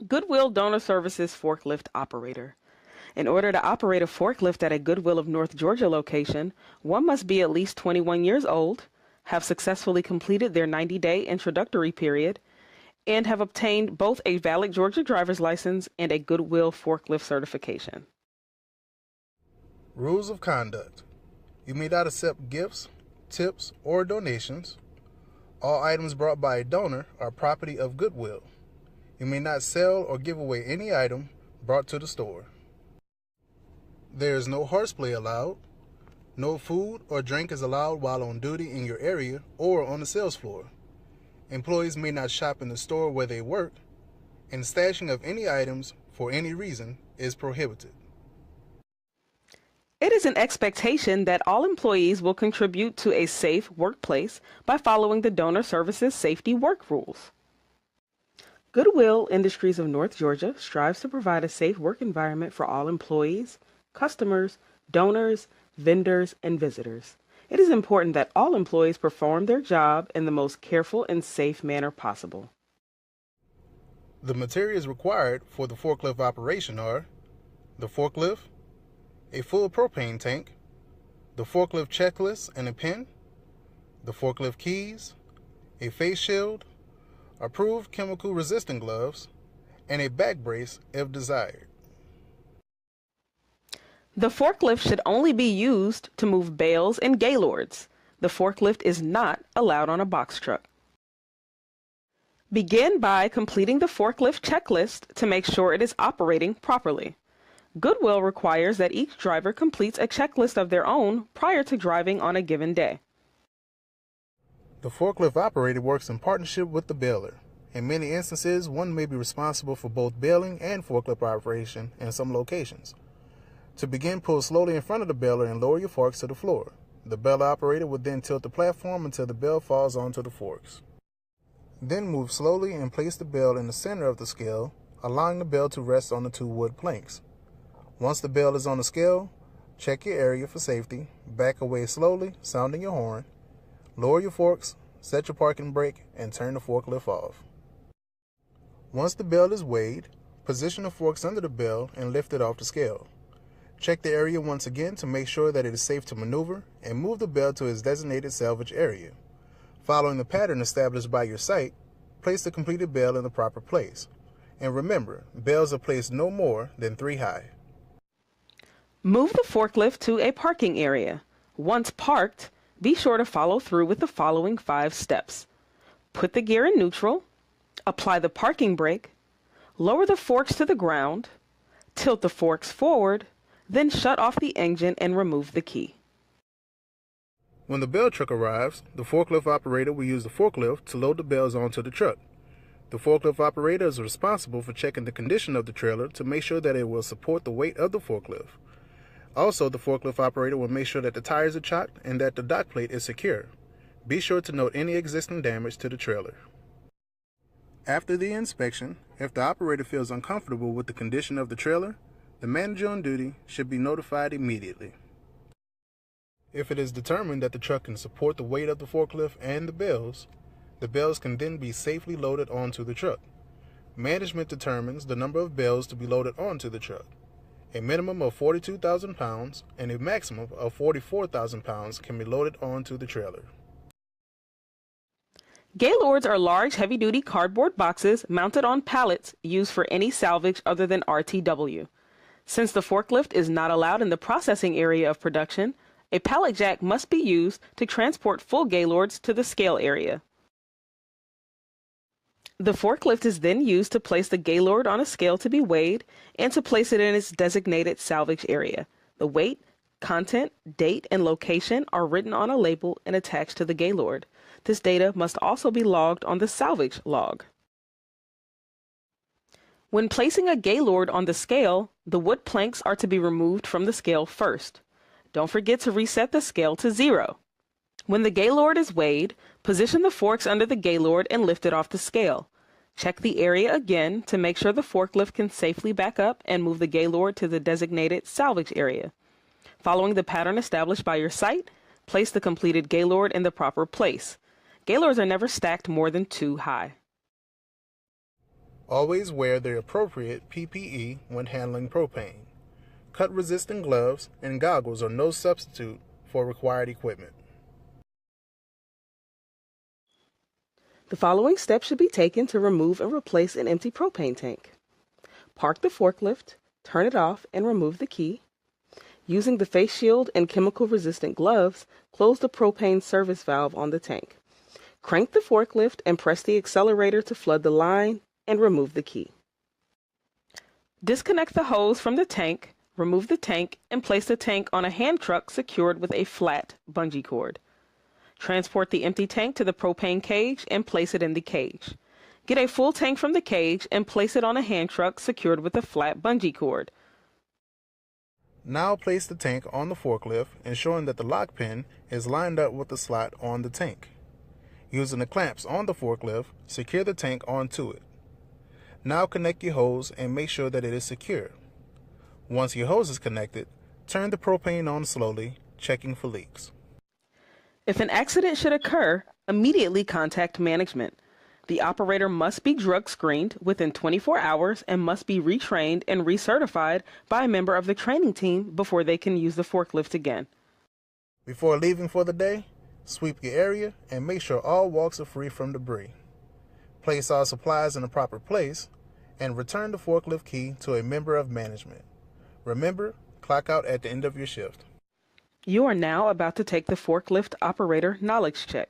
Goodwill Donor Services Forklift Operator. In order to operate a forklift at a Goodwill of North Georgia location, one must be at least 21 years old, have successfully completed their 90-day introductory period, and have obtained both a valid Georgia driver's license and a Goodwill forklift certification. Rules of conduct. You may not accept gifts, tips, or donations. All items brought by a donor are property of Goodwill. You may not sell or give away any item brought to the store. There is no horseplay allowed. No food or drink is allowed while on duty in your area or on the sales floor. Employees may not shop in the store where they work, and stashing of any items for any reason is prohibited. It is an expectation that all employees will contribute to a safe workplace by following the Donor Services Safety Work Rules. Goodwill Industries of North Georgia strives to provide a safe work environment for all employees, customers, donors, vendors, and visitors. It is important that all employees perform their job in the most careful and safe manner possible. The materials required for the forklift operation are the forklift, a full propane tank, the forklift checklist and a pin, the forklift keys, a face shield, approved chemical resistant gloves, and a back brace if desired. The forklift should only be used to move bales and gaylords. The forklift is not allowed on a box truck. Begin by completing the forklift checklist to make sure it is operating properly. Goodwill requires that each driver completes a checklist of their own prior to driving on a given day. The forklift operator works in partnership with the baler. In many instances, one may be responsible for both baling and forklift operation in some locations. To begin, pull slowly in front of the baler and lower your forks to the floor. The baler operator will then tilt the platform until the bale falls onto the forks. Then move slowly and place the bale in the center of the scale, allowing the bale to rest on the two wood planks. Once the bale is on the scale, check your area for safety, back away slowly, sounding your horn, lower your forks, set your parking brake, and turn the forklift off. Once the bale is weighed, position the forks under the bale and lift it off the scale. Check the area once again to make sure that it is safe to maneuver and move the bale to its designated salvage area. Following the pattern established by your site, place the completed bale in the proper place. And remember, bales are placed no more than 3 high. Move the forklift to a parking area. Once parked, be sure to follow through with the following 5 steps. Put the gear in neutral, apply the parking brake, lower the forks to the ground, tilt the forks forward, then shut off the engine and remove the key. When the bale truck arrives, the forklift operator will use the forklift to load the bales onto the truck. The forklift operator is responsible for checking the condition of the trailer to make sure that it will support the weight of the forklift. Also, the forklift operator will make sure that the tires are chocked and that the dock plate is secure. Be sure to note any existing damage to the trailer. After the inspection, if the operator feels uncomfortable with the condition of the trailer, the manager on duty should be notified immediately. If it is determined that the truck can support the weight of the forklift and the bales can then be safely loaded onto the truck. Management determines the number of bales to be loaded onto the truck. A minimum of 42,000 pounds and a maximum of 44,000 pounds can be loaded onto the trailer. Gaylords are large, heavy-duty cardboard boxes mounted on pallets used for any salvage other than RTW. Since the forklift is not allowed in the processing area of production, a pallet jack must be used to transport full gaylords to the scale area. The forklift is then used to place the gaylord on a scale to be weighed and to place it in its designated salvage area. The weight, content, date, and location are written on a label and attached to the gaylord. This data must also be logged on the salvage log. When placing a gaylord on the scale, the wood planks are to be removed from the scale first. Don't forget to reset the scale to 0. When the gaylord is weighed, position the forks under the gaylord and lift it off the scale. Check the area again to make sure the forklift can safely back up and move the gaylord to the designated salvage area. Following the pattern established by your site, place the completed gaylord in the proper place. Gaylords are never stacked more than 2 high. Always wear the appropriate PPE when handling propane. Cut-resistant gloves and goggles are no substitute for required equipment. The following steps should be taken to remove and replace an empty propane tank. Park the forklift, turn it off, and remove the key. Using the face shield and chemical-resistant gloves, close the propane service valve on the tank. Crank the forklift and press the accelerator to flood the line and remove the key. Disconnect the hose from the tank, remove the tank, and place the tank on a hand truck secured with a flat bungee cord. Transport the empty tank to the propane cage and place it in the cage. Get a full tank from the cage and place it on a hand truck secured with a flat bungee cord. Now place the tank on the forklift, ensuring that the lock pin is lined up with the slot on the tank. Using the clamps on the forklift, secure the tank onto it. Now connect your hose and make sure that it is secure. Once your hose is connected, turn the propane on slowly, checking for leaks. If an accident should occur, immediately contact management. The operator must be drug screened within 24 hours and must be retrained and recertified by a member of the training team before they can use the forklift again. Before leaving for the day, sweep your area and make sure all walks are free from debris. Place all supplies in the proper place and return the forklift key to a member of management. Remember, clock out at the end of your shift. You are now about to take the forklift operator knowledge check.